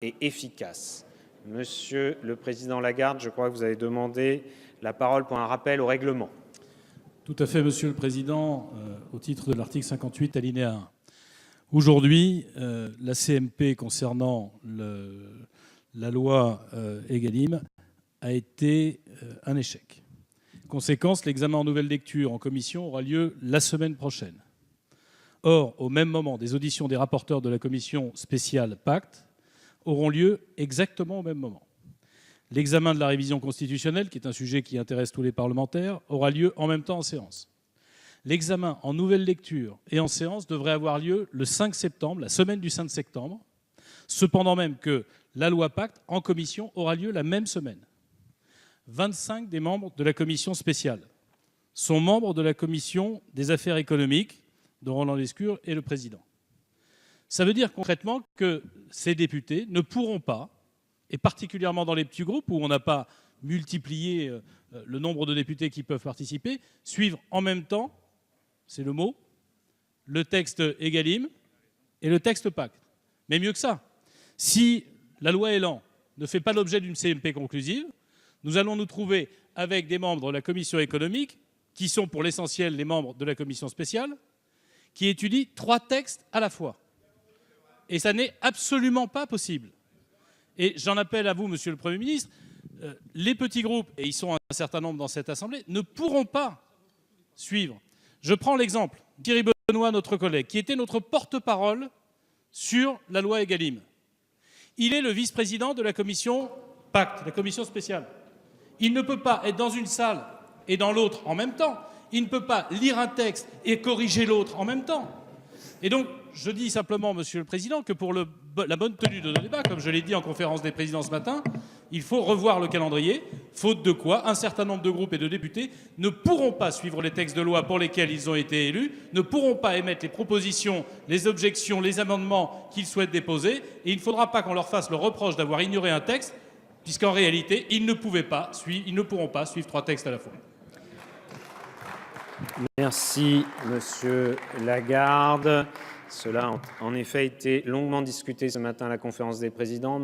et efficace. Monsieur le Président Lagarde, je crois que vous avez demandé la parole pour un rappel au règlement. Tout à fait, Monsieur le Président, au titre de l'article 58, alinéa 1. Aujourd'hui, la CMP concernant la loi Egalim a été un échec. Conséquence, l'examen en nouvelle lecture en commission aura lieu la semaine prochaine. Or, au même moment, des auditions des rapporteurs de la commission spéciale Pacte auront lieu exactement au même moment. L'examen de la révision constitutionnelle, qui est un sujet qui intéresse tous les parlementaires, aura lieu en même temps en séance. L'examen en nouvelle lecture et en séance devrait avoir lieu le 5 septembre, la semaine du 5 septembre, cependant même que la loi Pacte, en commission, aura lieu la même semaine. 25 des membres de la commission spéciale sont membres de la commission des affaires économiques, dont Roland Lescure est le président. Ça veut dire concrètement que ces députés ne pourront pas, et particulièrement dans les petits groupes où on n'a pas multiplié le nombre de députés qui peuvent participer, suivre en même temps, c'est le mot, le texte Egalim et le texte Pacte. Mais mieux que ça, si la loi Elan ne fait pas l'objet d'une CMP conclusive, nous allons nous trouver avec des membres de la commission économique, qui sont pour l'essentiel les membres de la commission spéciale, qui étudient 3 textes à la fois. Et ça n'est absolument pas possible. Et j'en appelle à vous, Monsieur le Premier ministre, les petits groupes, et ils sont un certain nombre dans cette Assemblée, ne pourront pas suivre. Je prends l'exemple, Thierry Benoît, notre collègue, qui était notre porte-parole sur la loi Egalim. Il est le vice-président de la commission Pacte, la commission spéciale. Il ne peut pas être dans une salle et dans l'autre en même temps. Il ne peut pas lire un texte et corriger l'autre en même temps. Et donc, je dis simplement, Monsieur le Président, que pour la bonne tenue de nos débats, comme je l'ai dit en conférence des présidents ce matin, il faut revoir le calendrier, faute de quoi un certain nombre de groupes et de députés ne pourront pas suivre les textes de loi pour lesquels ils ont été élus, ne pourront pas émettre les propositions, les objections, les amendements qu'ils souhaitent déposer, et il ne faudra pas qu'on leur fasse le reproche d'avoir ignoré un texte, puisqu'en réalité, ils ne pourront pas suivre 3 textes à la fois. Merci, Monsieur Lagarde. Cela a en effet été longuement discuté ce matin à la conférence des présidents.